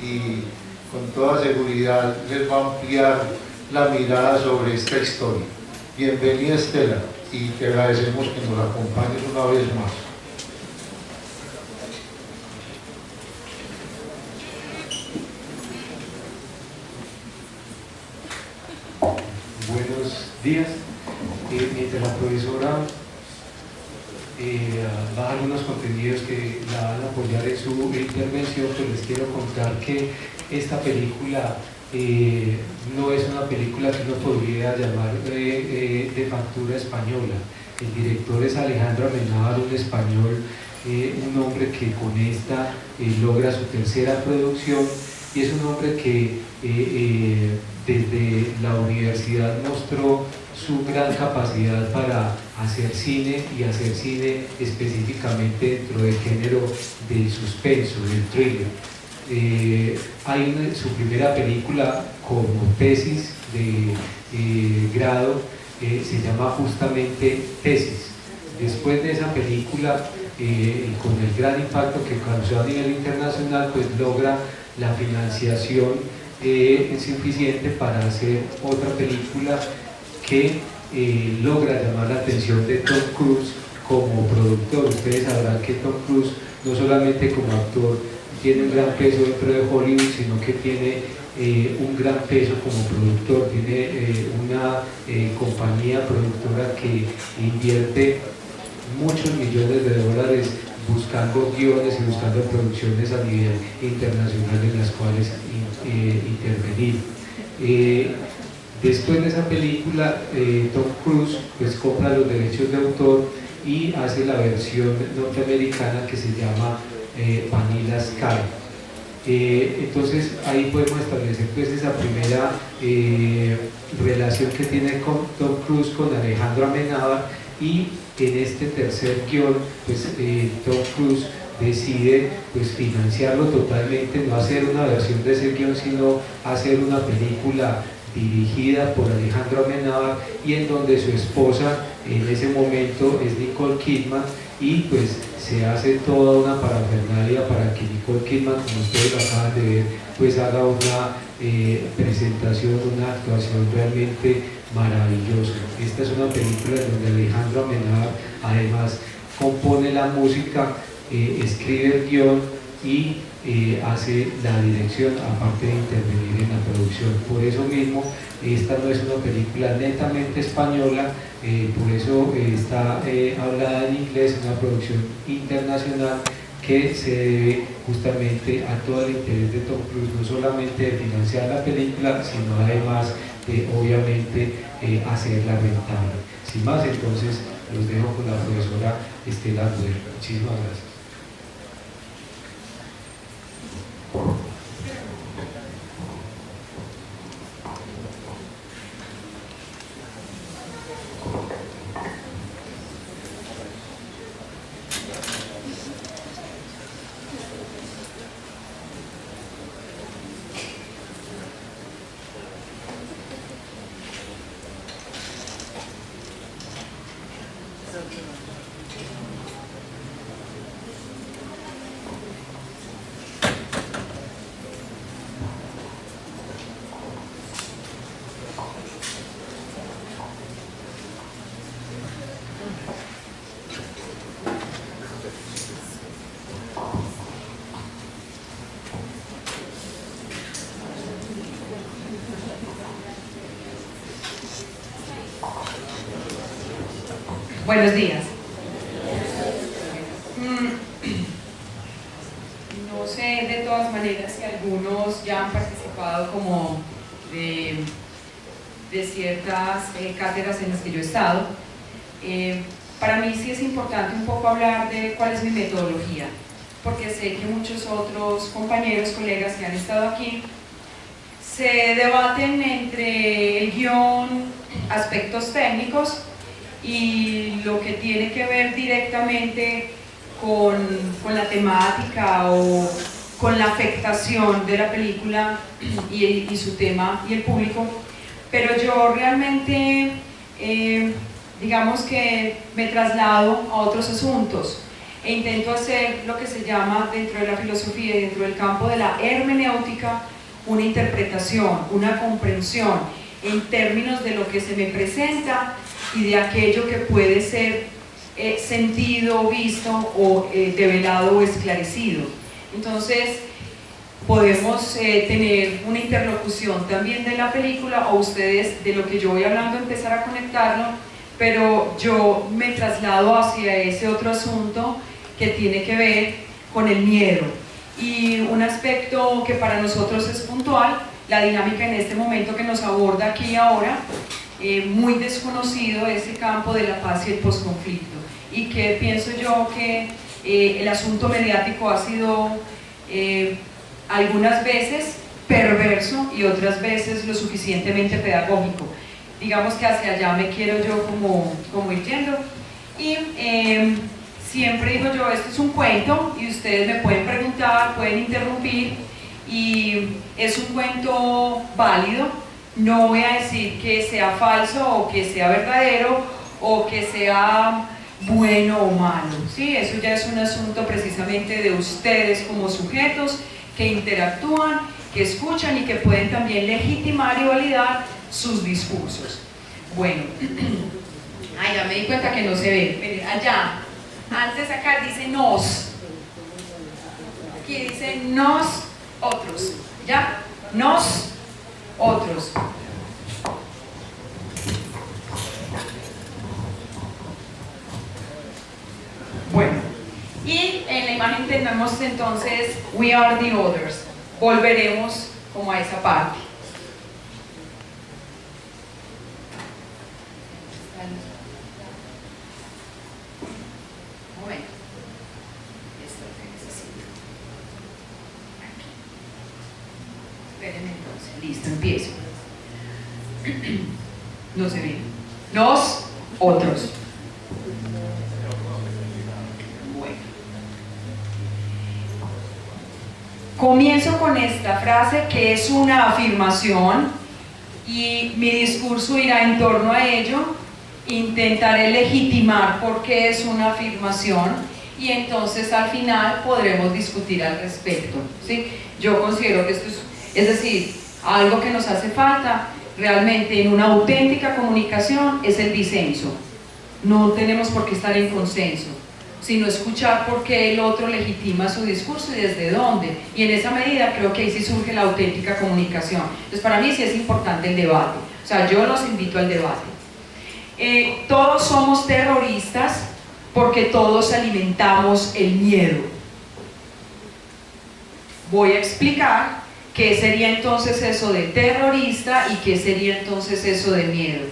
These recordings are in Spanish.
y con toda seguridad les va a ampliar la mirada sobre esta historia. Bienvenida, Estela, y te agradecemos que nos acompañes una vez más. Buenos días. Mientras la profesora da algunos contenidos que la van a apoyar en su intervención, pues les quiero contar que esta película no es una película que uno podría llamar de factura española. El director es Alejandro Amenábar, un español, un hombre que con esta logra su tercera producción, y es un hombre que desde la universidad mostró su gran capacidad para hacer cine, y hacer cine específicamente dentro del género del suspenso, del thriller. Su primera película como tesis de grado se llama justamente Tesis. Después de esa película, con el gran impacto que causó a nivel internacional, pues logra la financiación suficiente para hacer otra película que logra llamar la atención de Tom Cruise como productor. Ustedes sabrán que Tom Cruise no solamente como actor tiene un gran peso dentro de Hollywood, sino que tiene un gran peso como productor. Tiene una compañía productora que invierte muchos millones de dólares buscando guiones y buscando producciones a nivel internacional en las cuales intervenir. Después de esa película, Tom Cruise pues compra los derechos de autor y hace la versión norteamericana que se llama Vanilla Sky. Entonces ahí podemos establecer pues esa primera relación que tiene con Tom Cruise con Alejandro Amenábar, y en este tercer guión pues Tom Cruise decide pues financiarlo totalmente, no hacer una versión de ese guión, sino hacer una película dirigida por Alejandro Amenábar, y en donde su esposa en ese momento es Nicole Kidman, y pues se hace toda una parafernalia para que Nicole Kidman, como ustedes lo acaban de ver, pues haga una presentación, una actuación realmente maravillosa. Esta es una película en donde Alejandro Amenábar además compone la música, escribe el guión y hace la dirección, aparte de intervenir en la producción. Por eso mismo, esta no es una película netamente española, por eso está hablada en inglés, una producción internacional que se debe justamente a todo el interés de Tom Cruise, no solamente de financiar la película, sino además de obviamente hacerla rentable. Sin más, entonces los dejo con la profesora Estela Rueda. Muchísimas gracias. Buenos días. No sé de todas maneras si algunos ya han participado como de ciertas cátedras en las que yo he estado. Para mí sí es importante un poco hablar de cuál es mi metodología, porque sé que muchos otros compañeros, colegas que han estado aquí se debaten entre el guión, aspectos técnicos y lo que tiene que ver directamente con la temática o con la afectación de la película y su tema y el público. Pero yo realmente digamos que me traslado a otros asuntos. e intento hacer lo que se llama dentro de la filosofía y dentro del campo de la hermenéutica una interpretación, una comprensión en términos de lo que se me presenta y de aquello que puede ser sentido, visto o develado o esclarecido. Entonces podemos tener una interlocución también de la película, o ustedes de lo que yo voy hablando empezar a conectarlo, pero yo me traslado hacia ese otro asunto que tiene que ver con el miedo, y un aspecto que para nosotros es puntual, la dinámica en este momento que nos aborda aquí y ahora, muy desconocido, ese campo de la paz y el posconflicto, y que pienso yo que el asunto mediático ha sido algunas veces perverso y otras veces lo suficientemente pedagógico. Digamos que hacia allá me quiero yo como ir yendo, y siempre digo yo, esto es un cuento y ustedes me pueden preguntar, pueden interrumpir, y es un cuento válido. No voy a decir que sea falso o que sea verdadero o que sea bueno o malo, ¿sí? Eso ya es un asunto precisamente de ustedes como sujetos que interactúan, que escuchan y que pueden también legitimar y validar sus discursos. Bueno, ya me di cuenta que no se ve. Miren, allá, antes de sacar dice nos, aquí dice nos otros, ¿ya? Nos otros. Bueno, y en la imagen tenemos entonces we are the others. Volveremos como a esa parte. Un momento. Esto es lo que necesito. Aquí. Espérenme entonces. Listo, empiezo. No se ve. Los otros. Bueno. Comienzo con esta frase que es una afirmación y mi discurso irá en torno a ello. Intentaré legitimar por qué es una afirmación y entonces al final podremos discutir al respecto, ¿sí? Yo considero que esto es decir, algo que nos hace falta realmente en una auténtica comunicación es el disenso. No tenemos por qué estar en consenso, sino escuchar por qué el otro legitima su discurso y desde dónde, y en esa medida creo que ahí sí surge la auténtica comunicación. Entonces para mí sí es importante el debate, o sea, yo los invito al debate. Todos somos terroristas porque todos alimentamos el miedo. Voy a explicar qué sería entonces eso de terrorista y qué sería entonces eso de miedo.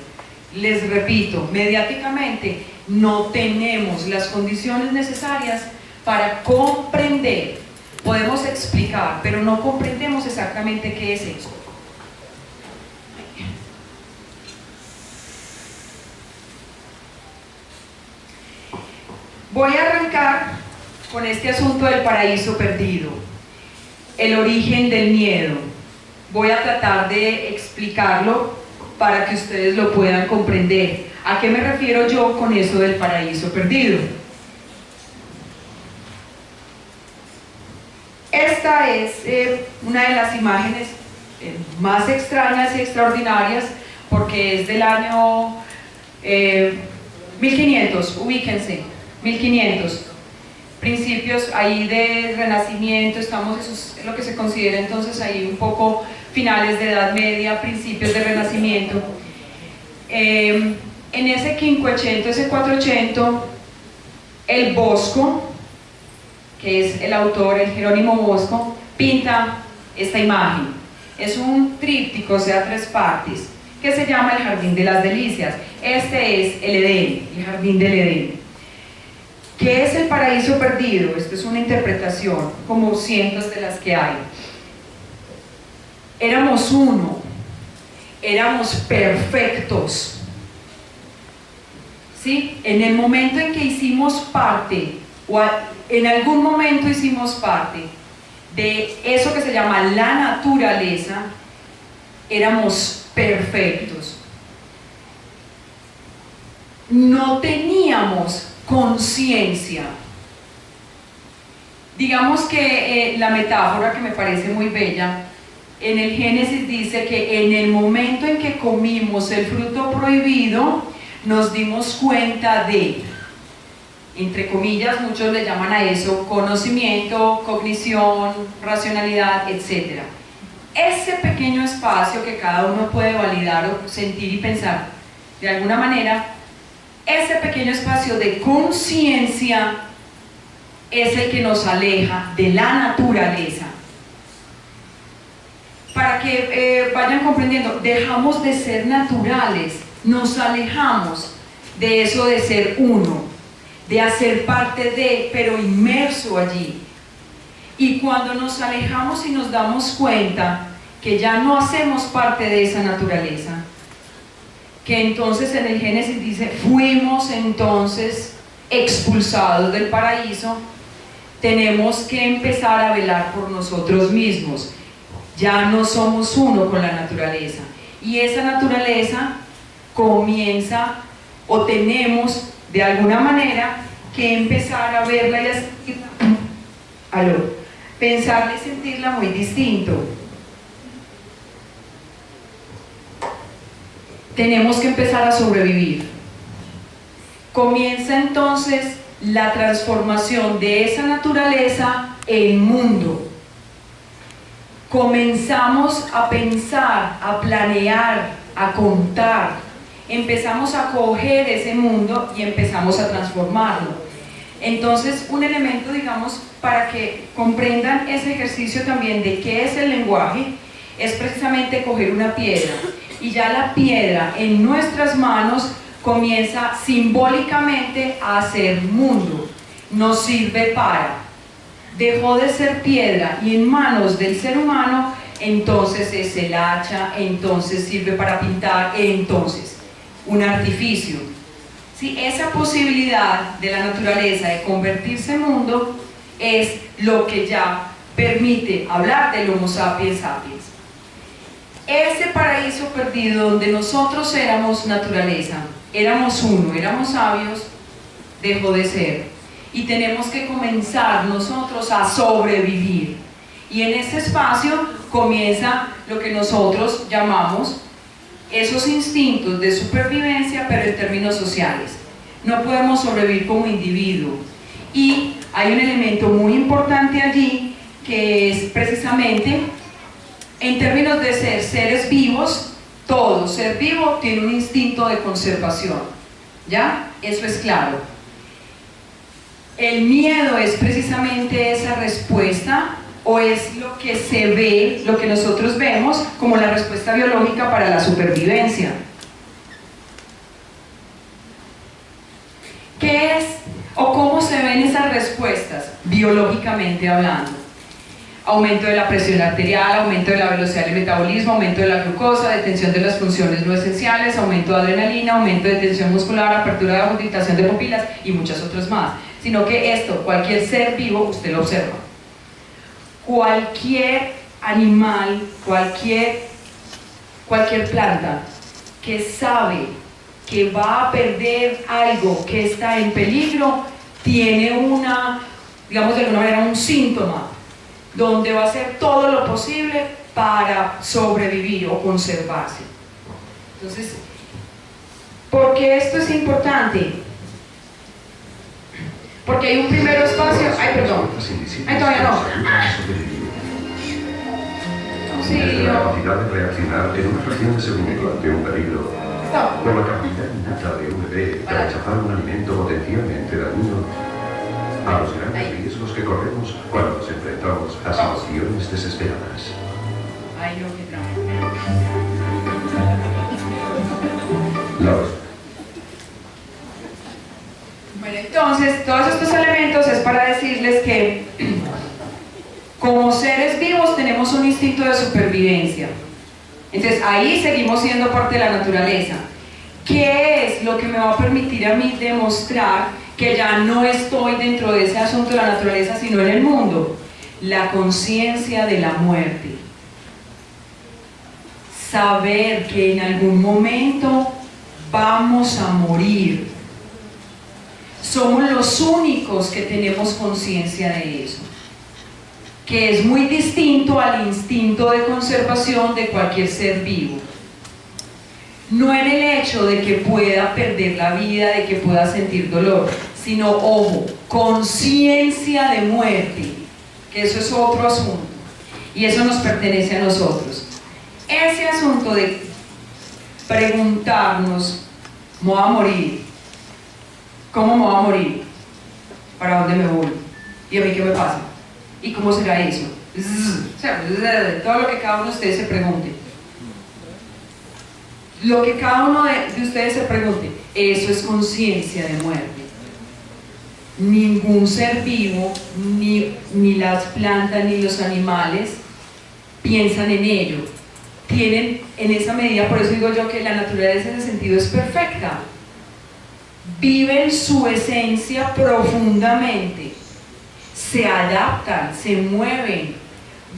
Les repito, mediáticamente no tenemos las condiciones necesarias para comprender. Podemos explicar, pero no comprendemos exactamente qué es eso. Voy a arrancar con este asunto del paraíso perdido, el origen del miedo. Voy a tratar de explicarlo para que ustedes lo puedan comprender. ¿A qué me refiero yo con eso del paraíso perdido? Esta es una de las imágenes más extrañas y extraordinarias porque es del año 1500, ubíquense. 1500, principios ahí de Renacimiento, estamos, eso es lo que se considera entonces ahí un poco finales de Edad Media, principios de Renacimiento. En ese 500, ese 400, el Bosco, que es el autor, el Jerónimo Bosco, pinta esta imagen. Es un tríptico, o sea, 3 partes, que se llama el Jardín de las Delicias. Este es el Edén, el Jardín del Edén. ¿Qué es el paraíso perdido? Esto es una interpretación, como cientos de las que hay. Éramos uno, éramos perfectos. ¿Sí? En el momento en que hicimos parte, o en algún momento hicimos parte de eso que se llama la naturaleza, éramos perfectos. No teníamos conciencia, Digamos que la metáfora, que me parece muy bella, en el Génesis dice que en el momento en que comimos el fruto prohibido, nos dimos cuenta de, entre comillas, muchos le llaman a eso conocimiento, cognición, racionalidad, etc. Ese pequeño espacio que cada uno puede validar o sentir y pensar de alguna manera, ese pequeño espacio de conciencia es el que nos aleja de la naturaleza. Para que vayan comprendiendo, dejamos de ser naturales, nos alejamos de eso de ser uno, de hacer parte de, pero inmerso allí. Y cuando nos alejamos y nos damos cuenta que ya no hacemos parte de esa naturaleza, que entonces en el Génesis dice, fuimos entonces expulsados del paraíso, tenemos que empezar a velar por nosotros mismos. Ya no somos uno con la naturaleza, y esa naturaleza comienza, o tenemos de alguna manera que empezar a verla y a sentirla, pensarla y sentirla muy distinto. Tenemos que empezar a sobrevivir. Comienza entonces la transformación de esa naturaleza en mundo. Comenzamos a pensar, a planear, a contar, empezamos a coger ese mundo y empezamos a transformarlo. Entonces, un elemento, digamos, para que comprendan ese ejercicio también de qué es el lenguaje, es precisamente coger una piedra, y ya la piedra en nuestras manos comienza simbólicamente a ser mundo, nos sirve para. Dejó de ser piedra y en manos del ser humano, entonces es el hacha, entonces sirve para pintar, entonces un artificio. ¿Sí? Esa posibilidad de la naturaleza de convertirse en mundo es lo que ya permite hablar del Homo sapiens sapiens. Ese paraíso perdido donde nosotros éramos naturaleza, éramos uno, éramos sabios, dejó de ser. Y tenemos que comenzar nosotros a sobrevivir. Y en ese espacio comienza lo que nosotros llamamos esos instintos de supervivencia, pero en términos sociales. No podemos sobrevivir como individuo. Y hay un elemento muy importante allí, que es precisamente, en términos de ser seres vivos, todo ser vivo tiene un instinto de conservación. ¿Ya? Eso es claro. El miedo es precisamente esa respuesta, o es lo que se ve, lo que nosotros vemos como la respuesta biológica para la supervivencia. ¿Qué es o cómo se ven esas respuestas biológicamente hablando? Aumento de la presión arterial, aumento de la velocidad del metabolismo, aumento de la glucosa, detención de las funciones no esenciales, aumento de adrenalina, aumento de tensión muscular, apertura de la dilatación de pupilas y muchas otras más. Sino que esto, cualquier ser vivo, usted lo observa. Cualquier animal, cualquier planta que sabe que va a perder algo, que está en peligro, tiene digamos de alguna manera, un síntoma, donde va a hacer todo lo posible para sobrevivir o conservarse. Entonces, ¿por qué esto es importante? Porque hay un primer espacio. Ay, perdón. Ay, todavía no. Desde la capacidad de reaccionar en una fracción de segundo ante un peligro, por la capacidad innata de un bebé de rechazar un alimento potencialmente dañino, a los grandes riesgos que corremos cuando nos enfrentamos a situaciones desesperadas. Ay, no, qué trauma. Bueno, entonces, todos estos elementos es para decirles que como seres vivos tenemos un instinto de supervivencia. Entonces, ahí seguimos siendo parte de la naturaleza. ¿Qué es lo que me va a permitir a mí demostrar que ya no estoy dentro de ese asunto de la naturaleza, sino en el mundo? La conciencia de la muerte. Saber que en algún momento vamos a morir. Somos los únicos que tenemos conciencia de eso. que es muy distinto al instinto de conservación de cualquier ser vivo. No en el hecho de que pueda perder la vida, de que pueda sentir dolor, sino, ojo, conciencia de muerte, que eso es otro asunto, y eso nos pertenece a nosotros. Ese asunto de preguntarnos, ¿me voy a morir? ¿Cómo me voy a morir? ¿Para dónde me voy? ¿Y a mí qué me pasa? ¿Y cómo será eso? O sea, todo lo que cada uno de ustedes se pregunte. Lo que cada uno de ustedes se pregunte, eso es conciencia de muerte. Ningún ser vivo, ni las plantas, ni los animales, piensan en ello. Tienen en esa medida, por eso digo yo que la naturaleza en ese sentido es perfecta. Viven su esencia profundamente, se adaptan, se mueven,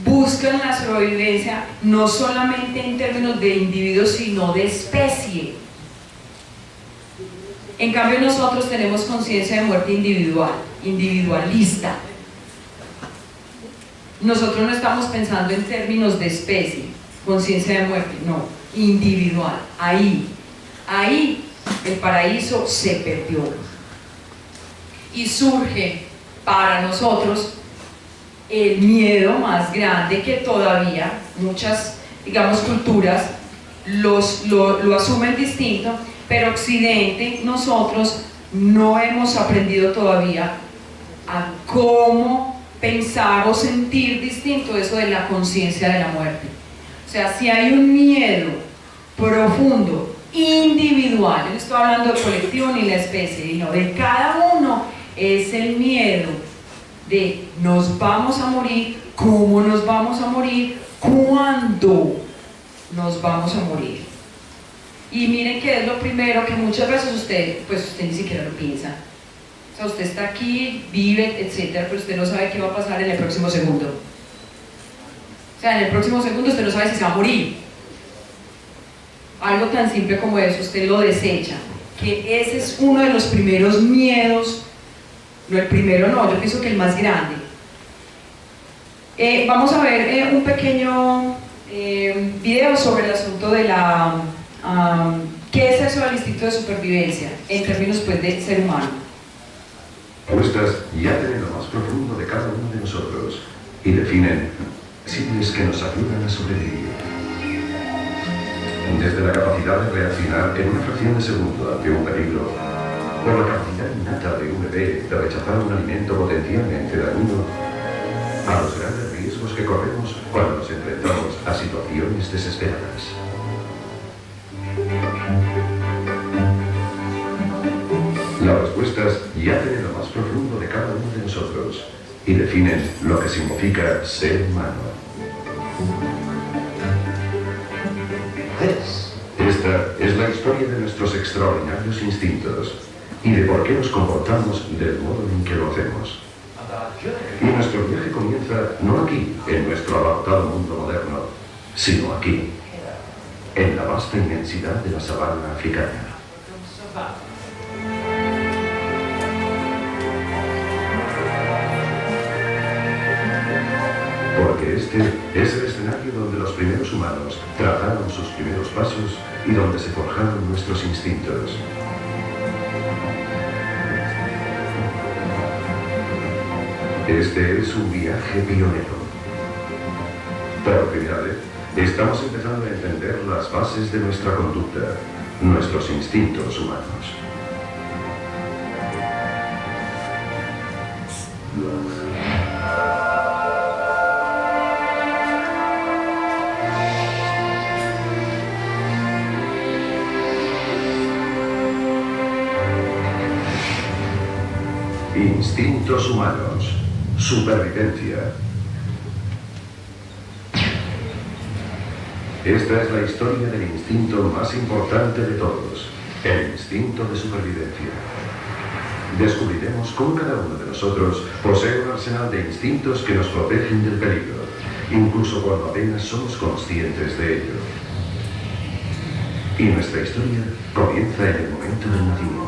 buscan la sobrevivencia no solamente en términos de individuos, sino de especie. En cambio nosotros tenemos conciencia de muerte individual, individualista. Nosotros no estamos pensando en términos de especie, conciencia de muerte, no, individual. Ahí el paraíso se perdió. Y surge para nosotros el miedo más grande que todavía muchas, digamos, culturas lo asumen distinto, pero Occidente, nosotros no hemos aprendido todavía a cómo pensar o sentir distinto eso de la conciencia de la muerte. O sea, si hay un miedo profundo, individual, no estoy hablando de colectivo ni la especie, sino de cada uno, es el miedo de nos vamos a morir, cómo nos vamos a morir, cuándo nos vamos a morir. Y miren que es lo primero que muchas veces usted ni siquiera lo piensa. O sea, usted está aquí, vive, etcétera, pero usted no sabe qué va a pasar en el próximo segundo. O sea, en el próximo segundo usted no sabe si se va a morir. Algo tan simple como eso, usted lo desecha. Que ese es uno de los primeros miedos. No, el primero no, yo pienso que el más grande. Vamos a ver un pequeño video sobre el asunto de la... ¿qué es eso del instinto de supervivencia? En términos pues de ser humano. Puestas ya en lo más profundo de cada uno de nosotros y definen signos que nos ayudan a sobrevivir. Desde la capacidad de reaccionar en una fracción de segundo ante un peligro, por la capacidad innata de un bebé de rechazar un alimento potencialmente dañino, a los grandes riesgos que corremos cuando nos enfrentamos a situaciones desesperadas. Las respuestas yacen en lo más profundo de cada uno de nosotros y definen lo que significa ser humano. Esta es la historia de nuestros extraordinarios instintos y de por qué nos comportamos del modo en que lo hacemos. Y nuestro viaje comienza no aquí, en nuestro adaptado mundo moderno, sino aquí, en la vasta inmensidad de la sabana africana. Porque este es el escenario donde los primeros humanos trazaron sus primeros pasos y donde se forjaron nuestros instintos. Este es un viaje pionero. Por primera vez, estamos empezando a entender las bases de nuestra conducta, nuestros instintos humanos. Instintos humanos. Supervivencia. Esta es la historia del instinto más importante de todos, el instinto de supervivencia. Descubriremos cómo cada uno de nosotros posee un arsenal de instintos que nos protegen del peligro, incluso cuando apenas somos conscientes de ello. Y nuestra historia comienza en el momento del nacimiento.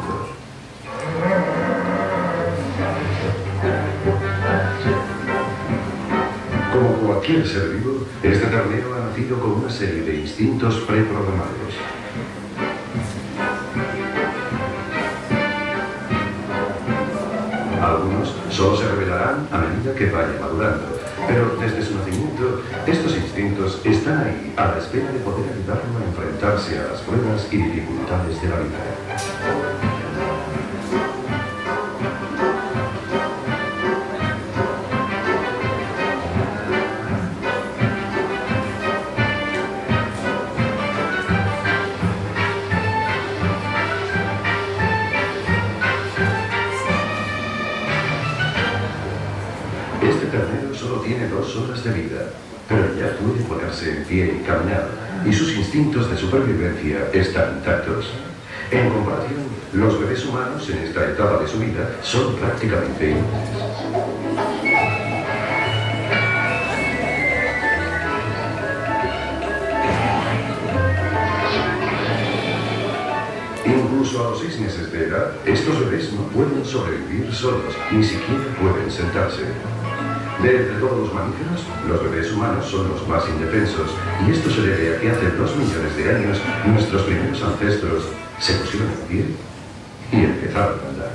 quiere ser vivo, este ternero ha nacido con una serie de instintos preprogramados. Algunos solo se revelarán a medida que vaya madurando, pero desde su nacimiento, estos instintos están ahí a la espera de poder ayudarlo a enfrentarse a las pruebas y dificultades de la vida. Solo tiene 2 horas de vida, pero ya puede ponerse en pie y caminar, y sus instintos de supervivencia están intactos. En comparación, los bebés humanos en esta etapa de su vida son prácticamente inútiles. Incluso a los 6 meses de edad, estos bebés no pueden sobrevivir solos, ni siquiera pueden sentarse. De entre todos los mamíferos, los bebés humanos son los más indefensos, y esto se debe a que hace 2 millones de años nuestros primeros ancestros se pusieron en pie y empezaron a andar.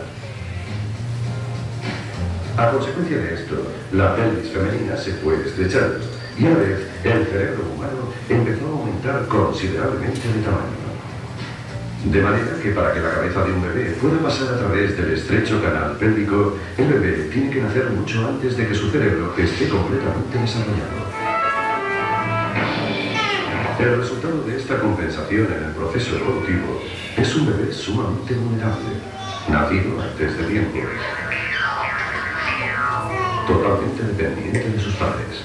A consecuencia de esto, la pelvis femenina se fue estrechando, y a la vez el cerebro humano empezó a aumentar considerablemente de tamaño. De manera que para que la cabeza de un bebé pueda pasar a través del estrecho canal pélvico, el bebé tiene que nacer mucho antes de que su cerebro esté completamente desarrollado. El resultado de esta compensación en el proceso evolutivo es un bebé sumamente vulnerable, nacido antes de tiempo, totalmente dependiente de sus padres.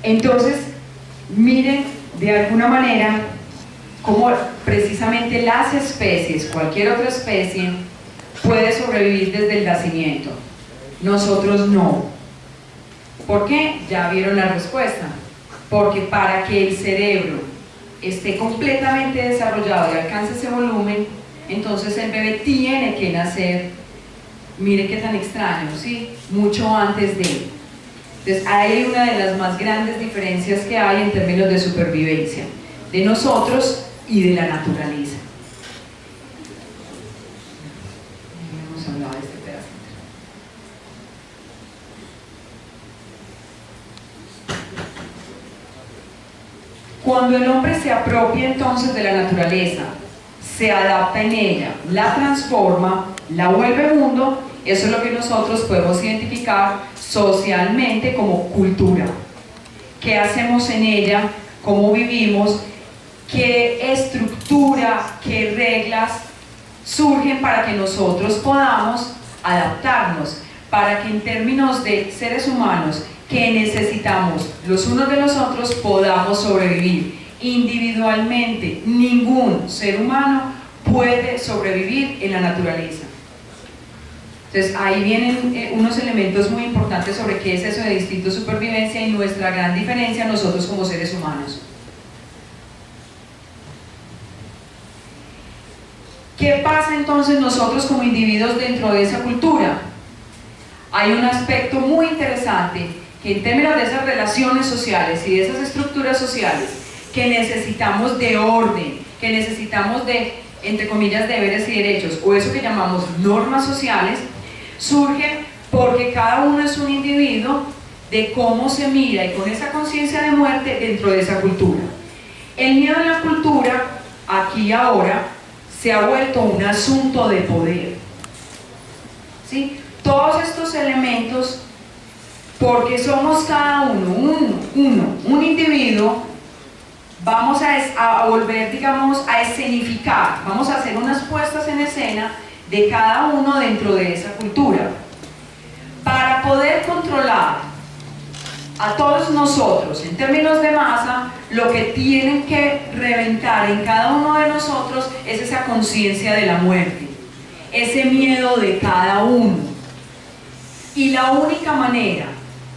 Entonces, miren de alguna manera cómo precisamente las especies, cualquier otra especie, puede sobrevivir desde el nacimiento. Nosotros no. ¿Por qué? Ya vieron la respuesta. Porque para que el cerebro esté completamente desarrollado y alcance ese volumen, entonces el bebé tiene que nacer, miren qué tan extraño, ¿sí? Mucho antes de él. Entonces, hay una de las más grandes diferencias que hay en términos de supervivencia de nosotros y de la naturaleza. Hemos hablado de este pedacito. Cuando el hombre se apropia entonces de la naturaleza, se adapta en ella, la transforma, la vuelve mundo, eso es lo que nosotros podemos identificar socialmente como cultura. ¿Qué hacemos en ella? ¿Cómo vivimos? ¿Qué estructura, qué reglas surgen para que nosotros podamos adaptarnos? Para que en términos de seres humanos que necesitamos los unos de los otros podamos sobrevivir. Individualmente, ningún ser humano puede sobrevivir en la naturaleza. Entonces ahí vienen unos elementos muy importantes sobre qué es eso de instinto de supervivencia y nuestra gran diferencia nosotros como seres humanos. ¿Qué pasa entonces nosotros como individuos dentro de esa cultura? Hay un aspecto muy interesante que en términos de esas relaciones sociales y de esas estructuras sociales que necesitamos de orden, que necesitamos de, entre comillas, deberes y derechos, o eso que llamamos normas sociales, surgen porque cada uno es un individuo de cómo se mira y con esa conciencia de muerte dentro de esa cultura. El miedo en la cultura, aquí y ahora, se ha vuelto un asunto de poder. ¿Sí? Todos estos elementos, porque somos cada uno, un individuo, vamos a volver, digamos, a escenificar, vamos a hacer unas puestas en escena de cada uno dentro de esa cultura. Para poder controlar a todos nosotros, en términos de masa, lo que tienen que reventar en cada uno de nosotros es esa conciencia de la muerte, ese miedo de cada uno. Y la única manera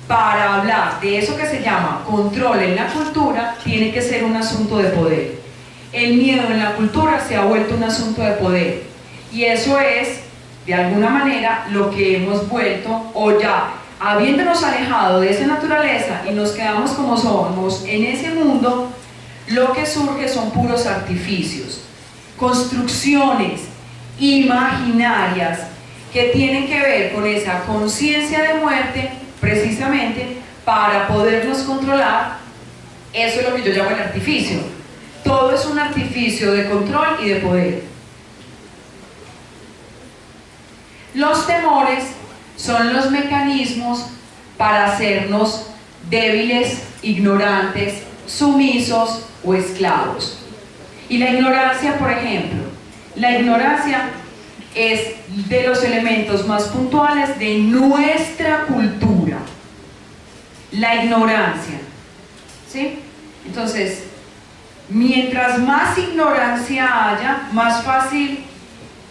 para hablar de eso que se llama control en la cultura, tiene que ser un asunto de poder. El miedo en la cultura se ha vuelto un asunto de poder, y eso es, de alguna manera, lo que hemos vuelto, o ya, habiéndonos alejado de esa naturaleza y nos quedamos como somos en ese mundo, lo que surge son puros artificios, construcciones imaginarias que tienen que ver con esa conciencia de muerte, precisamente para podernos controlar. Eso es lo que yo llamo el artificio. Todo es un artificio de control y de poder. Los temores son los mecanismos para hacernos débiles, ignorantes, sumisos o esclavos. Y la ignorancia, por ejemplo, la ignorancia es de los elementos más puntuales de nuestra cultura. La ignorancia, ¿sí? Entonces, mientras más ignorancia haya, más fácil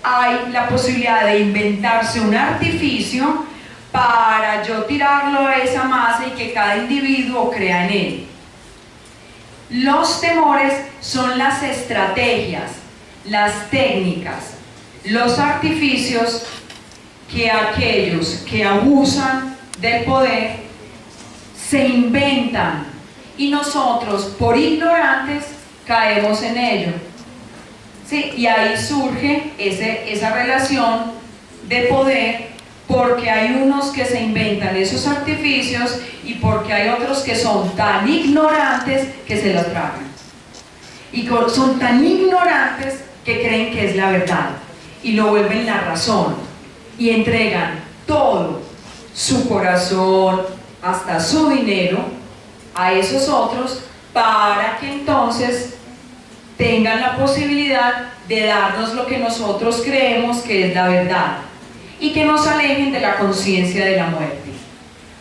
hay la posibilidad de inventarse un artificio para yo tirarlo a esa masa y que cada individuo crea en él. Los temores son las estrategias, las técnicas, los artificios que aquellos que abusan del poder se inventan, y nosotros, por ignorantes, caemos en ello. ¿Sí? Y ahí surge esa relación de poder, porque hay unos que se inventan esos artificios y porque hay otros que son tan ignorantes que se los tragan. Y son tan ignorantes que creen que es la verdad y lo vuelven la razón y entregan todo, su corazón, hasta su dinero, a esos otros, para que entonces tengan la posibilidad de darnos lo que nosotros creemos que es la verdad y que nos alejen de la conciencia de la muerte.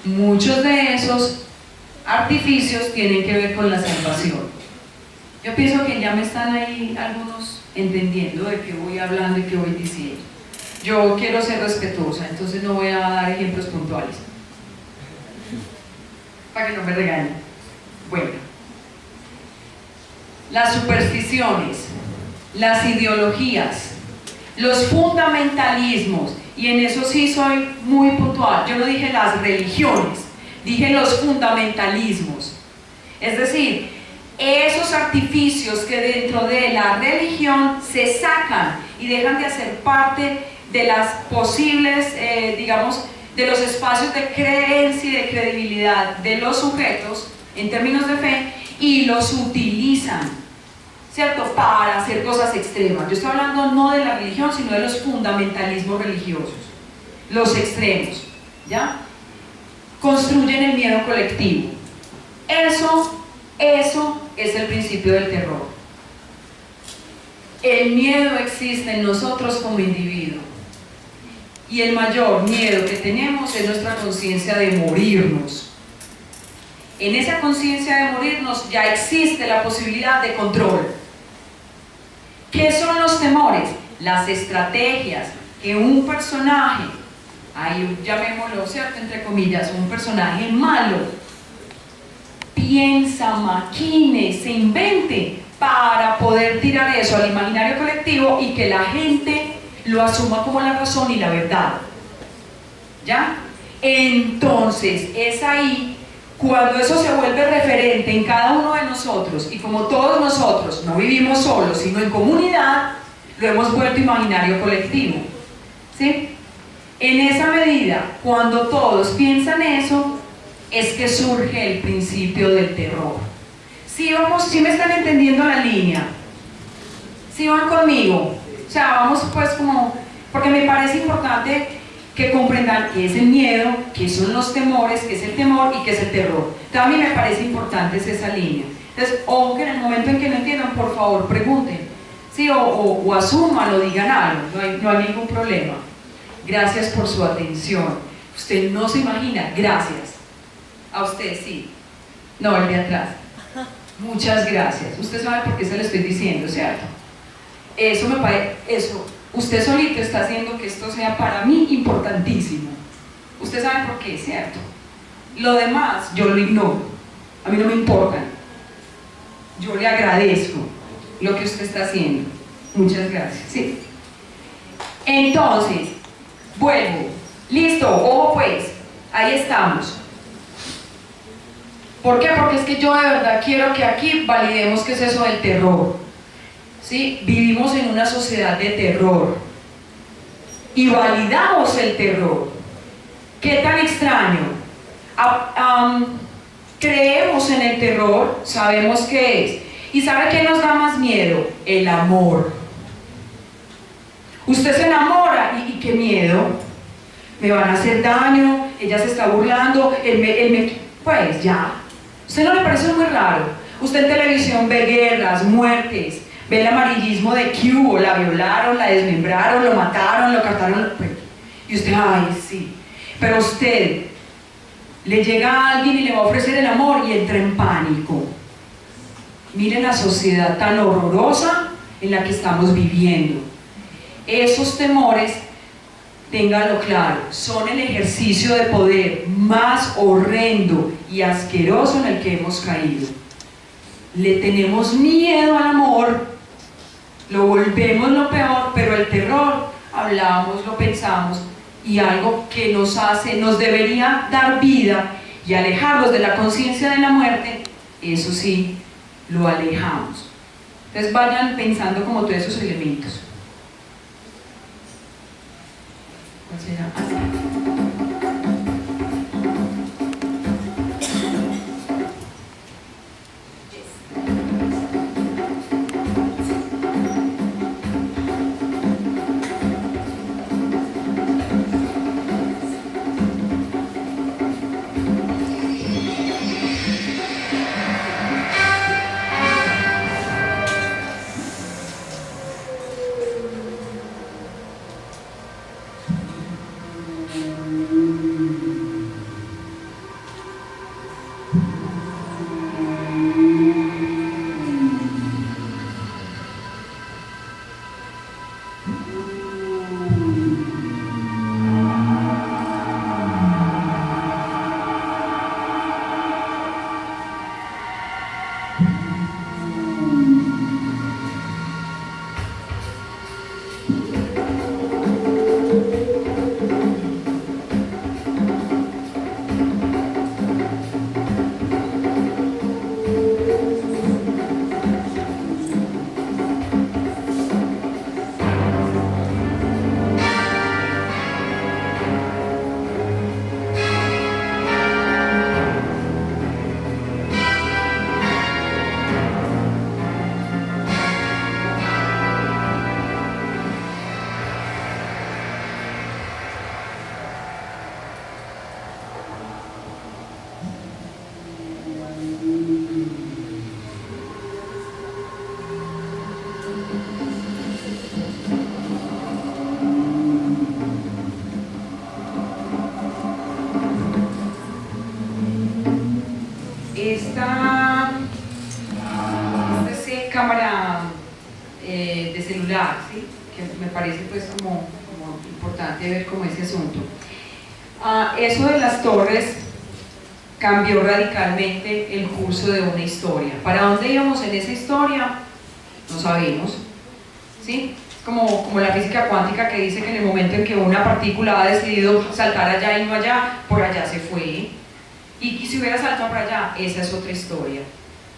Muchos de esos artificios tienen que ver con la salvación. Yo pienso que ya me están ahí algunos entendiendo de qué voy hablando y qué voy diciendo. Yo quiero ser respetuosa, entonces no voy a dar ejemplos puntuales para que no me regañen. Bueno, las supersticiones, las ideologías, los fundamentalismos, y en eso sí soy muy puntual. Yo no dije las religiones, dije los fundamentalismos. Es decir, esos artificios que dentro de la religión se sacan y dejan de hacer parte de las posibles, digamos, de los espacios de creencia y de credibilidad de los sujetos en términos de fe, y los utilizan, ¿cierto?, para hacer cosas extremas. Yo estoy hablando no de la religión, sino de los fundamentalismos religiosos, los extremos, ¿ya? Construyen el miedo colectivo. Eso es el principio del terror. El miedo existe en nosotros como individuo, y el mayor miedo que tenemos es nuestra conciencia de morirnos. En esa conciencia de morirnos ya existe la posibilidad de control. ¿Qué son los temores? Las estrategias que un personaje, ahí llamémoslo, ¿cierto?, entre comillas, un personaje malo, piensa, maquine, se invente para poder tirar eso al imaginario colectivo y que la gente lo asuma como la razón y la verdad. ¿Ya? Entonces es ahí cuando eso se vuelve referente en cada uno de nosotros, y como todos nosotros no vivimos solos sino en comunidad, lo hemos vuelto imaginario colectivo. ¿Sí? En esa medida, cuando todos piensan eso, es que surge el principio del terror. ¿Sí me están entendiendo la línea? ¿Sí van conmigo? O sea, vamos pues como, porque me parece importante que comprendan qué es el miedo, qué son los temores, qué es el temor y qué es el terror. También me parece importante esa línea. Entonces, ojo que en el momento en que no entiendan, por favor pregunten, ¿sí? o asuman o digan algo, no hay ningún problema. Gracias por su atención. Usted no se imagina, gracias. A usted sí. No, el de atrás. Muchas gracias. Usted sabe por qué se lo estoy diciendo, ¿cierto? Eso me parece, usted solito está haciendo que esto sea para mí importantísimo. Usted sabe por qué, ¿cierto? Lo demás yo lo ignoro, a mí no me importa. Yo le agradezco lo que usted está haciendo. Muchas gracias. Sí. Entonces, vuelvo. Listo, ojo pues, ahí estamos. ¿Por qué? Porque es que yo de verdad quiero que aquí validemos qué es eso del terror. ¿Sí? Vivimos en una sociedad de terror y validamos el terror. ¿Qué tan extraño? Creemos en el terror, sabemos qué es. ¿Y sabe qué nos da más miedo? El amor. Usted se enamora y qué miedo. Me van a hacer daño, ella se está burlando, pues ya. ¿Usted no le parece muy raro? Usted en televisión ve guerras, muertes, ve el amarillismo de que hubo, la violaron, la desmembraron, lo mataron, lo captaron, y usted, ay, sí. Pero usted le llega a alguien y le va a ofrecer el amor y entra en pánico. Miren la sociedad tan horrorosa en la que estamos viviendo. Esos temores, ténganlo claro, son el ejercicio de poder más horrendo y asqueroso en el que hemos caído. Le tenemos miedo al amor, lo volvemos lo peor, pero el terror, hablamos, lo pensamos, y algo que nos debería dar vida y alejarnos de la conciencia de la muerte, eso sí, lo alejamos. Entonces vayan pensando como todos esos elementos. ¿Cuál será? Esta es cámara de celular, ¿sí? Que me parece pues como importante ver como ese asunto. Eso de las torres cambió radicalmente el curso de una historia. ¿Para dónde íbamos en esa historia? No sabemos, ¿sí? Es como la física cuántica que dice que en el momento en que una partícula ha decidido saltar allá y no allá, por allá se fue. Y si hubiera saltado para allá, esa es otra historia,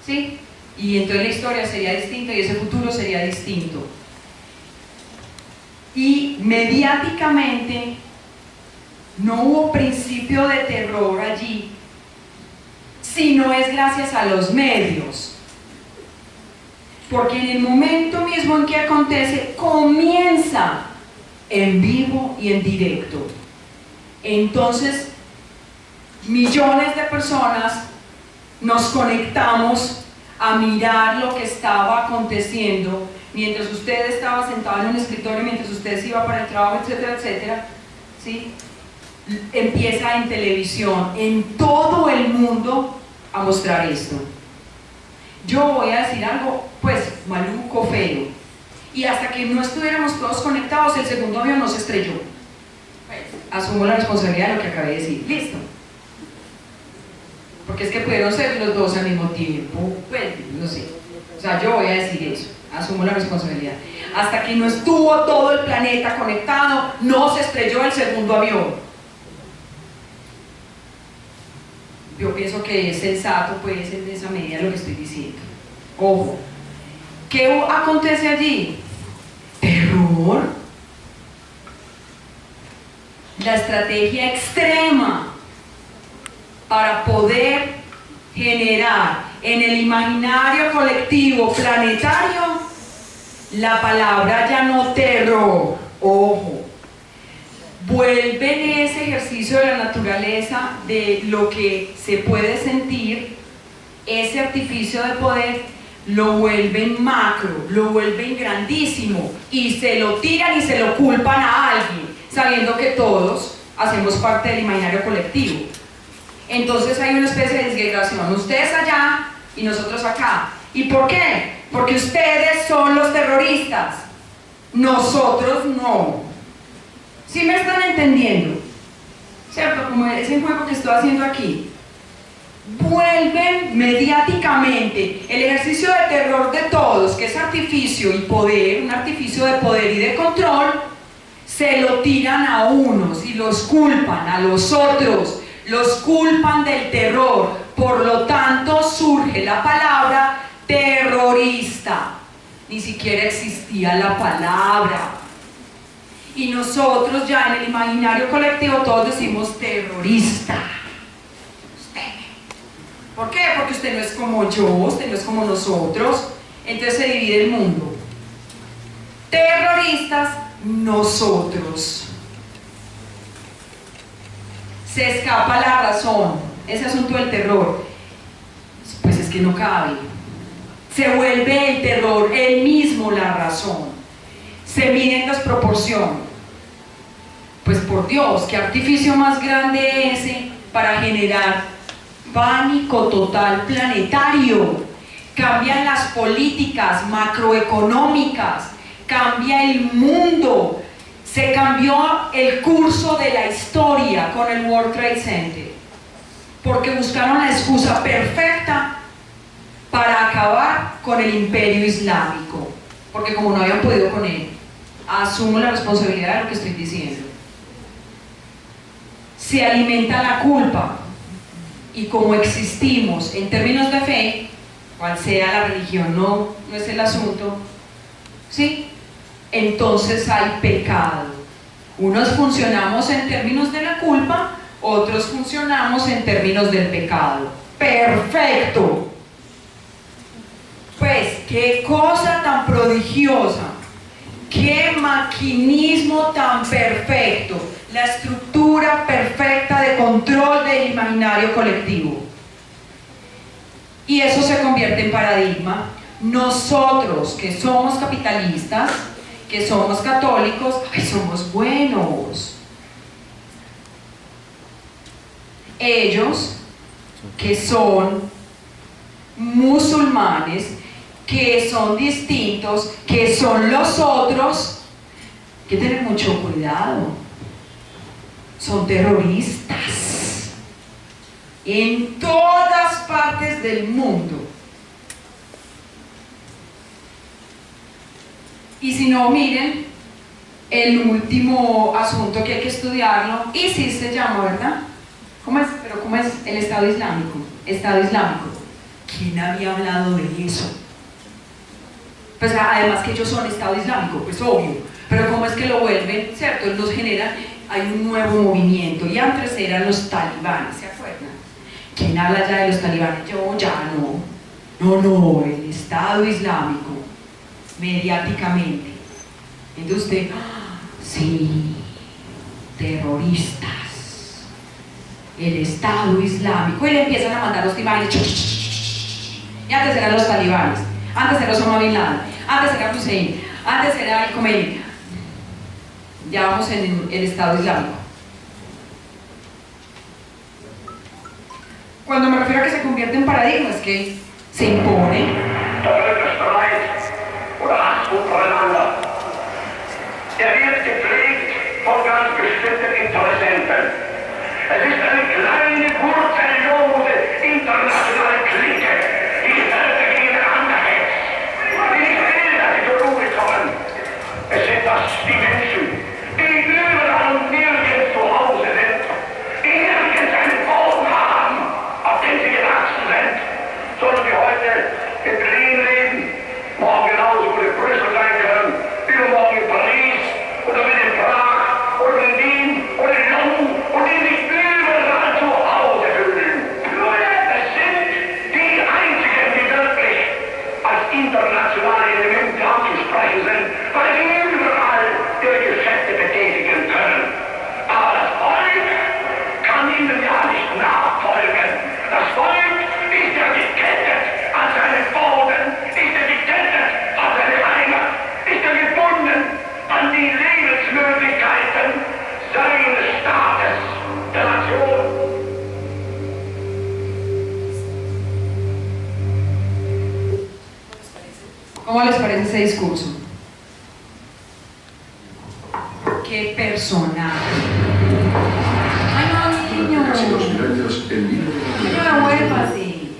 ¿sí? Y entonces la historia sería distinta y ese futuro sería distinto. Y mediáticamente no hubo principio de terror allí, sino es gracias a los medios. Porque en el momento mismo en que acontece, comienza en vivo y en directo. Entonces, millones de personas nos conectamos a mirar lo que estaba aconteciendo mientras usted estaba sentado en un escritorio, mientras usted se iba para el trabajo, etcétera, etcétera, ¿sí? Empieza en televisión, en todo el mundo, a mostrar esto. Yo voy a decir algo, pues, maluco, feo, y hasta que no estuviéramos todos conectados, el segundo avión no se estrelló. Pues, asumo la responsabilidad de lo que acabé de decir. Listo. porque es que pudieron ser los dos al mismo tiempo, pues no sé, o sea, yo voy a decir eso, asumo la responsabilidad. Hasta que no estuvo todo el planeta conectado, no se estrelló el segundo avión. Yo pienso que es sensato, pues, en esa medida lo que estoy diciendo. Ojo, ¿qué acontece allí? Terror. La estrategia extrema para poder generar en el imaginario colectivo planetario la palabra ya no terror, ojo, vuelven ese ejercicio de la naturaleza, de lo que se puede sentir, ese artificio de poder, lo vuelven macro, lo vuelven grandísimo y se lo tiran y se lo culpan a alguien, sabiendo que todos hacemos parte del imaginario colectivo. Entonces hay una especie de disgregación, ustedes allá y nosotros acá. ¿Y por qué? Porque ustedes son los terroristas, nosotros no. ¿Sí me están entendiendo? ¿Cierto? Como ese juego que estoy haciendo aquí. Vuelven mediáticamente el ejercicio de terror de todos, que es artificio y poder, un artificio de poder y de control, se lo tiran a unos y los culpan a los otros, los culpan del terror, por lo tanto surge la palabra terrorista. Ni siquiera existía la palabra. Y nosotros ya en el imaginario colectivo todos decimos terrorista. ¿Por qué? Porque usted no es como yo, usted no es como nosotros, entonces se divide el mundo. Terroristas, nosotros. Se escapa la razón, ese asunto del terror, pues es que no cabe. Se vuelve el terror él mismo la razón. Se mide en desproporción. Pues por Dios, qué artificio más grande ese para generar pánico total planetario. Cambian las políticas macroeconómicas, cambia el mundo, se cambió el curso de la historia con el World Trade Center, porque buscaron la excusa perfecta para acabar con el imperio islámico, porque como no habían podido con él, asumo la responsabilidad de lo que estoy diciendo. Se alimenta la culpa, y como existimos en términos de fe, cual sea la religión, no es el asunto, ¿sí? Entonces hay pecado. Unos funcionamos en términos de la culpa, otros funcionamos en términos del pecado. ¡Perfecto! Pues, qué cosa tan prodigiosa, qué maquinismo tan perfecto, la estructura perfecta de control del imaginario colectivo. Y eso se convierte en paradigma. Nosotros, que somos capitalistas, que somos católicos, ¡ay, somos buenos! Ellos, que son musulmanes, que son distintos, que son los otros, hay que tener mucho cuidado. Son terroristas en todas partes del mundo. Y si no, miren el último asunto que hay que estudiarlo, ISIS se llama, ¿verdad? ¿Cómo es? Pero ¿cómo es el Estado Islámico? Estado Islámico. ¿Quién había hablado de eso? Pues además que ellos son Estado Islámico, pues obvio, pero ¿cómo es que lo vuelven? ¿Cierto? Los generan, hay un nuevo movimiento, y antes eran los talibanes, ¿se acuerdan? ¿Quién habla ya de los talibanes? Yo ya no, el Estado Islámico, mediáticamente. Entonces usted, sí, terroristas, el Estado Islámico, y le empiezan a mandar los talibanes, y antes eran los talibanes, antes era Osama Bin Laden, antes era Hussein, antes era el Khomeini. Ya vamos en el Estado Islámico. Cuando me refiero a que se convierte en paradigma, es que se impone. Der wird gepflegt von ganz bestimmten Interessenten. Es ist eine kleine, wurzellose weil sie überall ihre Geschäfte betätigen können. Aber das Volk kann ihnen ja nicht nachfolgen. Das Volk ist ja gekettet an seinen Boden, ist ja gekettet an seine Heimat, ist ja gebunden an die Lebensmöglichkeiten seines Staates, der Nation. ¿Cómo les parece ese discurso? ¡Qué personaje! ¡Ay, no, niño! Durante casi 2000 años, el libro de ¡No me vuelva así!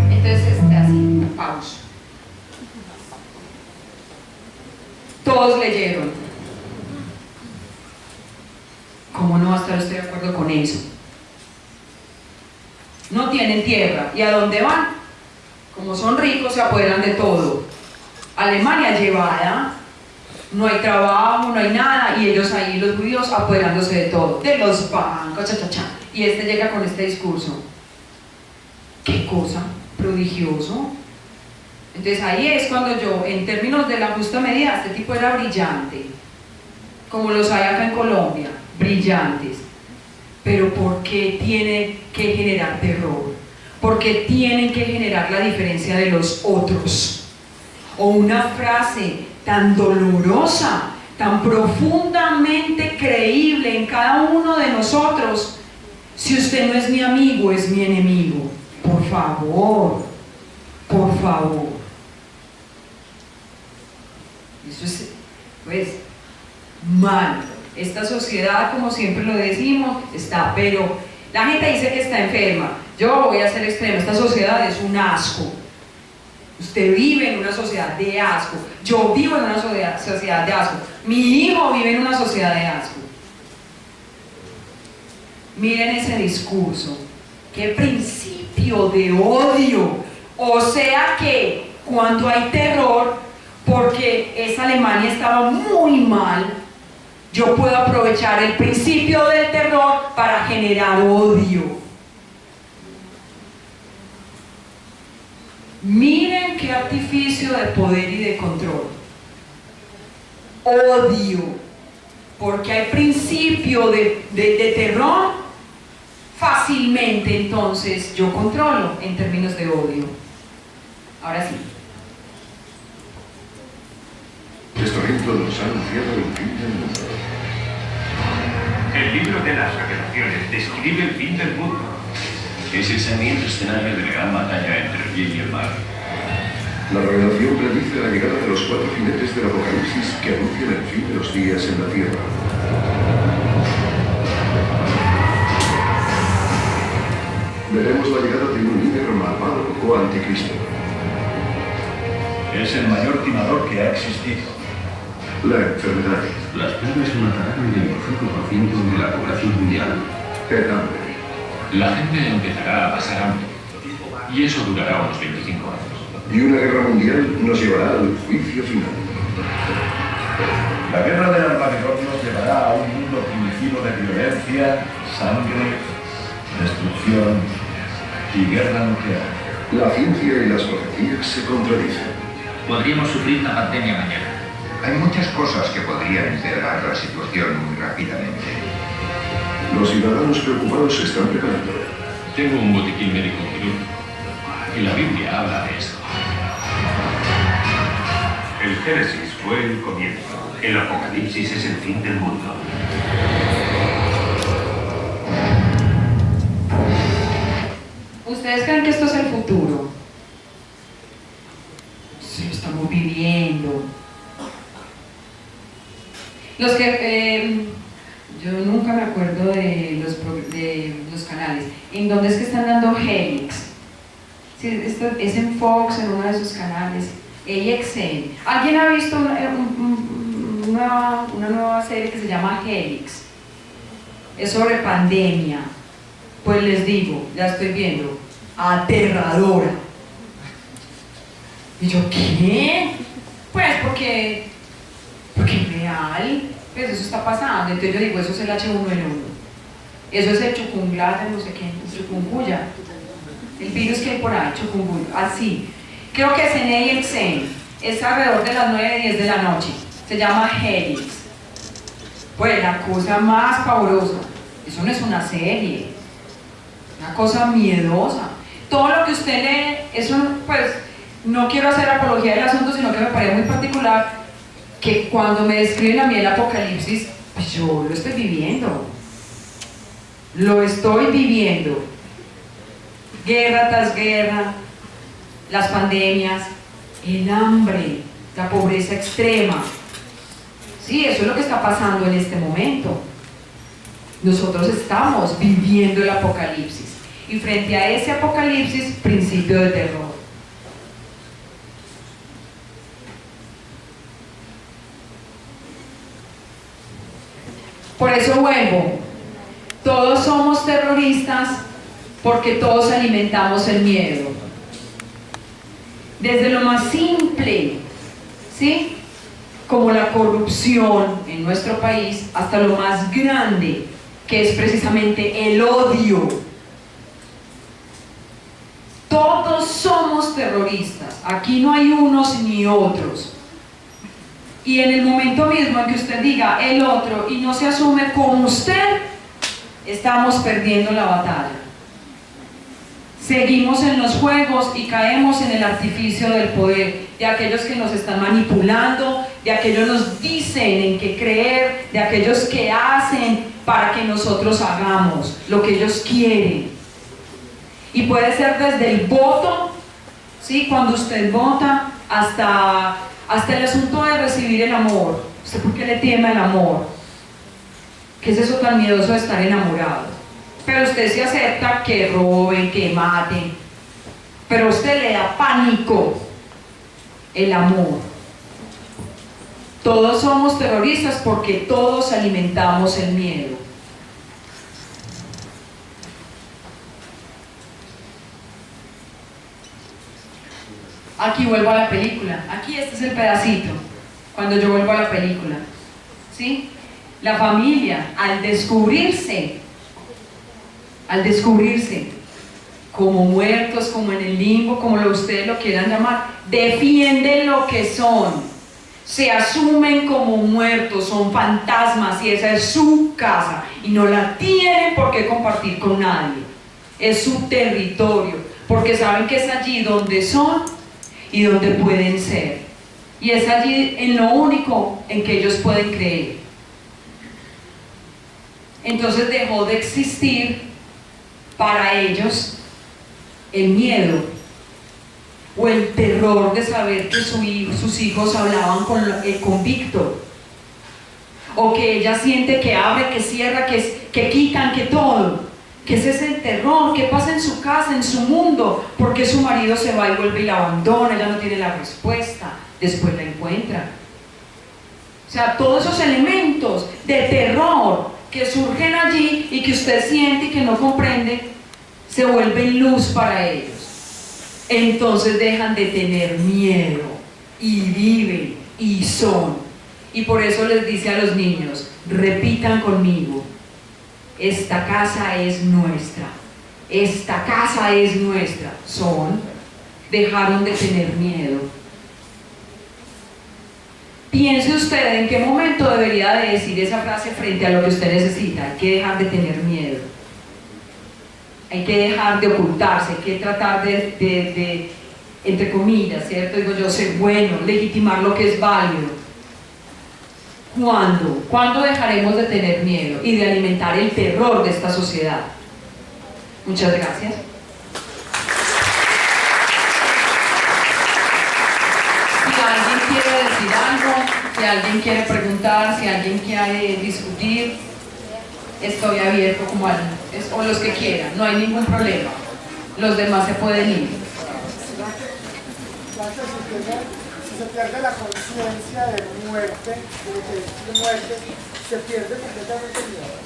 Entonces, así, pausa. Todos leyeron. ¿Cómo no hasta ahora estoy de acuerdo con eso? No tienen tierra. ¿Y a dónde van? Como son ricos, se apoderan de todo. Alemania llevada, no hay trabajo, no hay nada, y ellos ahí, los judíos, apoderándose de todo, de los bancos, cha, cha, cha. Y este llega con este discurso. ¡Qué cosa! Prodigioso. Entonces ahí es cuando yo, en términos de la justa medida, este tipo era brillante, como los hay acá en Colombia, brillantes. Pero ¿por qué tiene que generar terror? ¿Por qué tienen que generar la diferencia de los otros? O una frase tan dolorosa, tan profundamente creíble en cada uno de nosotros: si usted no es mi amigo, es mi enemigo. Por favor, por favor. Eso es, pues, mal. Esta sociedad, como siempre lo decimos, está, pero la gente dice que está enferma. Yo voy a ser extremo, esta sociedad es un asco. Usted vive en una sociedad de asco. Yo vivo en una sociedad de asco. Mi hijo vive en una sociedad de asco. Miren ese discurso. ¡Qué principio de odio! O sea que cuando hay terror, porque esa Alemania estaba muy mal, yo puedo aprovechar el principio del terror para generar odio. Miren qué artificio de poder y de control. Odio. Porque hay principio de terror, fácilmente entonces yo controlo en términos de odio. Ahora sí. Testamento nos ha anunciado el fin del mundo. El libro de las revelaciones describe el fin del mundo. Es el sangriento escenario de la gran batalla entre el bien y el mal. La revelación predice la llegada de los 4 jinetes del Apocalipsis que anuncian el fin de los días en la tierra. Veremos la llegada de un líder malvado o anticristo. Es el mayor timador que ha existido. La enfermedad, Las plagas matarán el 25% de la población mundial. el hambre, La gente empezará a pasar hambre. Y eso durará unos 25 años. y una guerra mundial nos llevará al juicio final. La guerra del Armagedón nos llevará a un mundo primitivo de violencia, sangre, destrucción y guerra nuclear. La ciencia y las profecías se contradicen. Podríamos sufrir una pandemia mañana. Hay muchas cosas que podrían empeorar la situación muy rápidamente. Los ciudadanos preocupados se están preparando. Tengo un botiquín médico quirúrgico. Y la Biblia habla de esto. El Génesis fue el comienzo. El Apocalipsis es el fin del mundo. ¿Ustedes creen que esto es el futuro? Sí, lo estamos viviendo. Los que... yo nunca me acuerdo de los canales. ¿En dónde es que están dando Helix? Sí, esto es en Fox, en uno de esos canales. AXN. ¿Alguien ha visto una nueva serie que se llama Helix? Es sobre pandemia. Pues les digo, ya estoy viendo, aterradora. Y yo, ¿qué? Pues porque es real, pues eso está pasando. Entonces yo digo, eso es el H1N1, eso es el chucunglar de no sé qué, el chucunguya. el virus que hay por ahí, chikungunya, así. Creo que es en AXN, es alrededor de las 9-10 de la noche, se llama Helix. Pues la cosa más pavorosa, eso no es una serie, una cosa miedosa. Todo lo que usted lee, eso pues, no quiero hacer apología del asunto, sino que me parece muy particular, que cuando me describen a mí el apocalipsis, pues yo lo estoy viviendo. Lo estoy viviendo. Guerra tras guerra, las pandemias, el hambre, la pobreza extrema. Sí, eso es lo que está pasando en este momento. Nosotros estamos viviendo el apocalipsis. Y frente a ese apocalipsis, principio de terror. Por eso vuelvo. Todos somos terroristas porque todos alimentamos el miedo. Desde lo más simple, ¿sí?, como la corrupción en nuestro país, hasta lo más grande, que es precisamente el odio. Todos somos terroristas, aquí no hay unos ni otros. Y en el momento mismo en que usted diga el otro y no se asume como usted, estamos perdiendo la batalla. Seguimos en los juegos y caemos en el artificio del poder, de aquellos que nos están manipulando, de aquellos que nos dicen en qué creer, de aquellos que hacen para que nosotros hagamos lo que ellos quieren. Y puede ser desde el voto, ¿sí?, cuando usted vota, hasta el asunto de recibir el amor. ¿Usted por qué le teme el amor? ¿Qué es eso tan miedoso de estar enamorado? Pero usted se acepta que roben, que maten, pero a usted le da pánico el amor. Todos somos terroristas porque todos alimentamos el miedo. Aquí vuelvo a la película, aquí este es el pedacito, cuando yo vuelvo a la película, ¿sí? La familia, al descubrirse como muertos, como en el limbo, como ustedes lo quieran llamar, defienden lo que son, se asumen como muertos, son fantasmas y esa es su casa y no la tienen por qué compartir con nadie, es su territorio, porque saben que es allí donde son y donde pueden ser, y es allí en lo único en que ellos pueden creer. Entonces dejó de existir para ellos el miedo o el terror de saber que sus hijos hablaban con Víctor, o que ella siente que abre, que cierra, que quitan, que todo. ¿Qué es ese terror? ¿Qué pasa en su casa, en su mundo? ¿Por qué su marido se va y vuelve y la abandona? Ella no tiene la respuesta, después la encuentra. O sea, todos esos elementos de terror que surgen allí y que usted siente y que no comprende, se vuelven luz para ellos. Entonces dejan de tener miedo y viven y son. Y por eso les dice a los niños, repitan conmigo, esta casa es nuestra, esta casa es nuestra. Dejaron de tener miedo. Piense usted en qué momento debería de decir esa frase frente a lo que usted necesita. Hay que dejar de tener miedo, hay que dejar de ocultarse, hay que tratar de entre comillas, ¿cierto? Digo yo, ser bueno, legitimar lo que es válido. ¿Cuándo? ¿Cuándo dejaremos de tener miedo y de alimentar el terror de esta sociedad? Muchas gracias. Si alguien quiere decir algo, si alguien quiere preguntar, si alguien quiere discutir, estoy abierto como o los que quieran, no hay ningún problema. Los demás se pueden ir. Si se pierde la conciencia de muerte, se pierde completamente el miedo.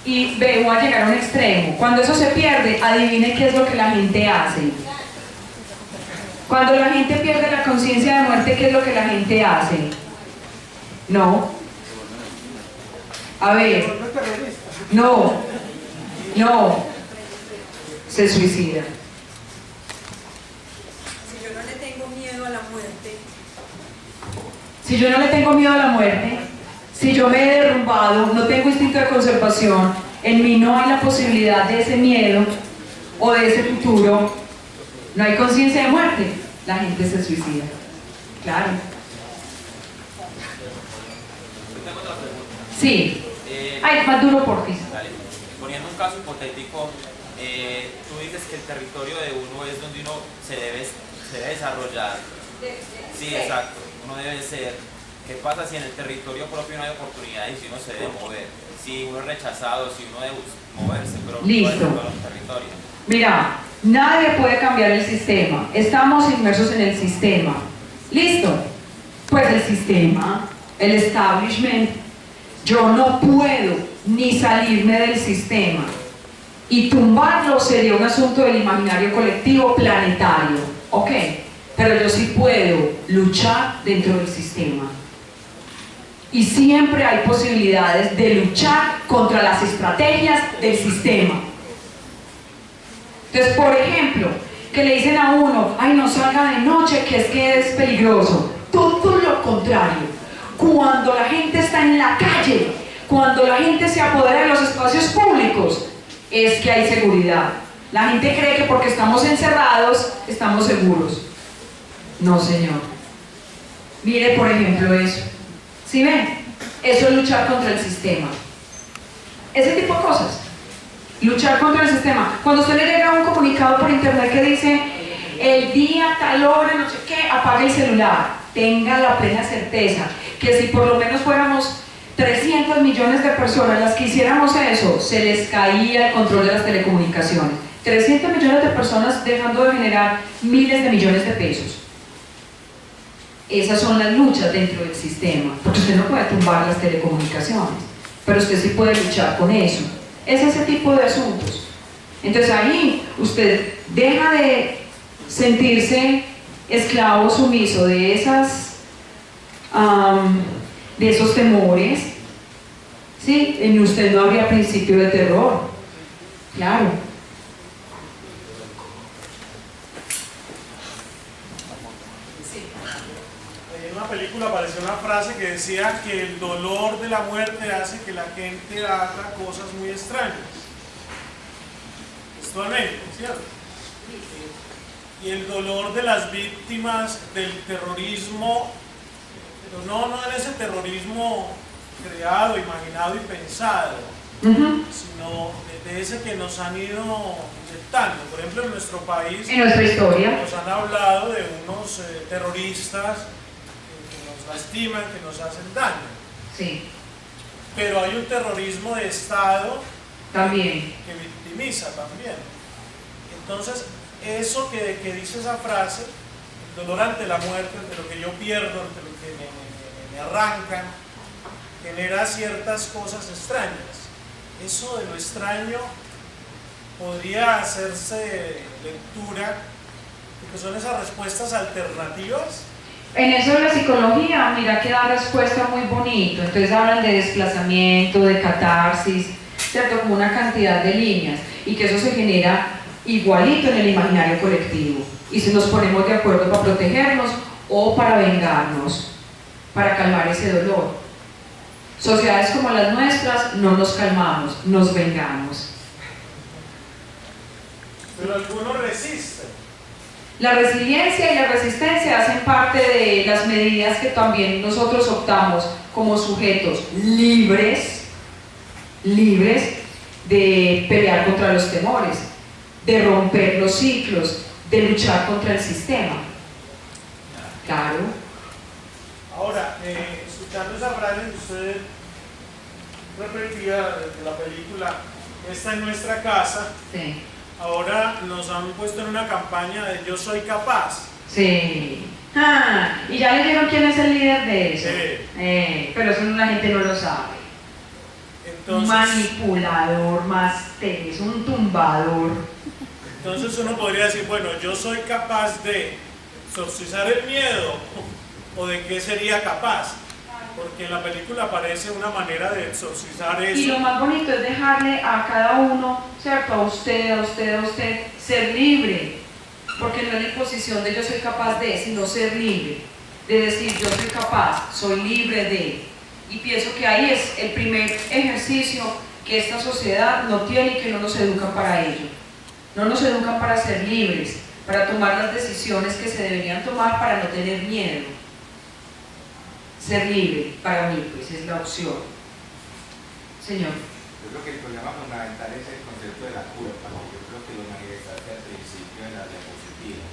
Y voy a llegar a un extremo. Cuando eso se pierde, adivine qué es lo que la gente hace. Cuando la gente pierde la conciencia de muerte, ¿qué es lo que la gente hace? No. A ver. No. Se suicida. Si yo no le tengo miedo a la muerte, si yo me he derrumbado, no tengo instinto de conservación, en mí no hay la posibilidad de ese miedo o de ese futuro, no hay conciencia de muerte, la gente se suicida. Claro. Sí. Ay, más duro por ti. Poniendo un caso hipotético, tú dices que el territorio de uno es donde uno se debe desarrollar. Sí, exacto. Uno debe ser. ¿Qué pasa si en el territorio propio no hay oportunidades y si uno se debe mover? Si uno es rechazado, si uno debe moverse, pero listo. No hay territorio. Mira, nadie puede cambiar el sistema. Estamos inmersos en el sistema. ¿Listo? Pues el sistema, el establishment, yo no puedo ni salirme del sistema. Y tumbarlo sería un asunto del imaginario colectivo planetario. ¿Ok? Pero yo sí puedo luchar dentro del sistema. Y siempre hay posibilidades de luchar contra las estrategias del sistema. Entonces, por ejemplo, que le dicen a uno, ay, no salga de noche, que es peligroso. Todo lo contrario. Cuando la gente está en la calle, cuando la gente se apodera de los espacios públicos, es que hay seguridad. La gente cree que porque estamos encerrados, estamos seguros. No, señor. Mire, por ejemplo, eso. ¿Sí ven? Eso es luchar contra el sistema. Ese tipo de cosas. Luchar contra el sistema. Cuando usted le llega un comunicado por internet que dice el día, tal hora, no sé qué, apague el celular. Tenga la plena certeza que si por lo menos fuéramos 300 millones de personas las que hiciéramos eso, se les caía el control de las telecomunicaciones. 300 millones de personas dejando de generar miles de millones de pesos. Esas son las luchas dentro del sistema, porque usted no puede tumbar las telecomunicaciones, pero usted sí puede luchar con eso. Es ese tipo de asuntos. Entonces ahí usted deja de sentirse esclavo sumiso de esos temores, ¿sí? En usted no habría principio de terror, claro. En una película apareció una frase que decía que el dolor de la muerte hace que la gente haga cosas muy extrañas. Actualmente, ¿cierto? Y el dolor de las víctimas del terrorismo, pero no en ese terrorismo creado, imaginado y pensado, sino de ese que nos han ido inyectando. Por ejemplo, en nuestro país, en nuestra historia, nos han hablado de unos terroristas que nos lastiman, que nos hacen daño. Sí. Pero hay un terrorismo de Estado también que victimiza también. Entonces, eso que dice esa frase, el dolor ante la muerte, ante lo que yo pierdo, ante lo que me arrancan, genera ciertas cosas extrañas. Eso de lo extraño podría hacerse lectura, porque son esas respuestas alternativas. En eso de la psicología, mira que da respuesta muy bonito. Entonces hablan de desplazamiento, de catarsis, ¿cierto? Como una cantidad de líneas, y que eso se genera igualito en el imaginario colectivo. Y si nos ponemos de acuerdo para protegernos o para vengarnos, para calmar ese dolor. Sociedades como las nuestras no nos calmamos, nos vengamos. Pero algunos resisten. La resiliencia y la resistencia hacen parte de las medidas que también nosotros optamos como sujetos libres de pelear contra los temores, de romper los ciclos, de luchar contra el sistema. Claro. Ahora, escuchando esa frase que usted repetía de la película, esta es nuestra casa. Sí. Ahora nos han puesto en una campaña de yo soy capaz. Sí. ¿Y ya leyeron quién es el líder de eso? Sí. Pero eso la gente no lo sabe. Entonces, un manipulador, más teso, un tumbador. Entonces uno podría decir, bueno, yo soy capaz de exorcizar el miedo, o de qué sería capaz, porque en la película aparece una manera de exorcizar eso. Y lo más bonito es dejarle a cada uno, ¿cierto? A usted, ser libre, porque no es la imposición de yo soy capaz de, sino ser libre. de decir yo soy capaz, soy libre de, y pienso que ahí es el primer ejercicio que esta sociedad no tiene y que no nos educan para ello. No nos educan para ser libres, para tomar las decisiones que se deberían tomar para no tener miedo. Ser libre, para mí, pues es la opción. Señor. Yo creo que el problema fundamental es el concepto de la culpa. Yo creo que lo manifestaste al principio en la diapositiva.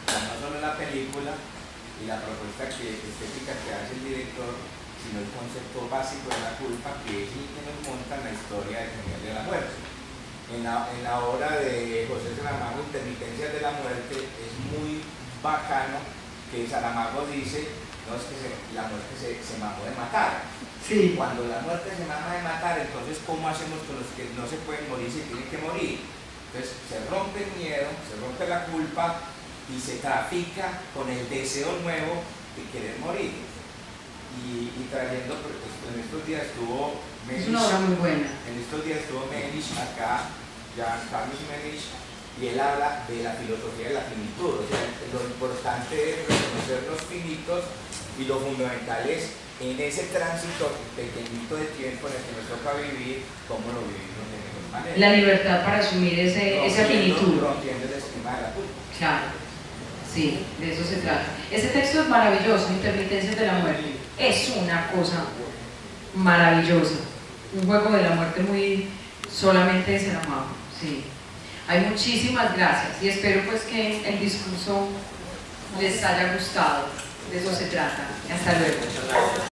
No solo la película y la propuesta estética que hace el director, sino el concepto básico de la culpa, que es el que nos monta en la historia del Señor de la Muerte. En la obra de José Saramago, Intermitencias de la Muerte, es muy bacano que Saramago dice, no es que la muerte se mamó de matar. Sí. Cuando la muerte se mama de matar, entonces ¿cómo hacemos con los que no se pueden morir si tienen que morir? Entonces se rompe el miedo, se rompe la culpa y se trafica con el deseo nuevo de querer morir. Y trayendo, pues, en estos días estuvo Menich, es una obra muy buena. En estos días estuvo Menich acá, Giancarlo Menich, y él habla de la filosofía de la finitud, o sea, lo importante es reconocer los finitos y lo fundamental es en ese tránsito pequeñito de tiempo en el que nos toca vivir, cómo lo vivimos de mejor manera. La libertad para asumir esa finitud. Rompiendo el esquema de la culpa. Claro, sí, de eso se trata. Ese texto es maravilloso, Intermitencias de la Muerte. Es una cosa maravillosa. Un juego de la muerte muy solamente de Saramago. Sí. Hay muchísimas gracias y espero pues que el discurso les haya gustado. De eso se trata. Hasta luego.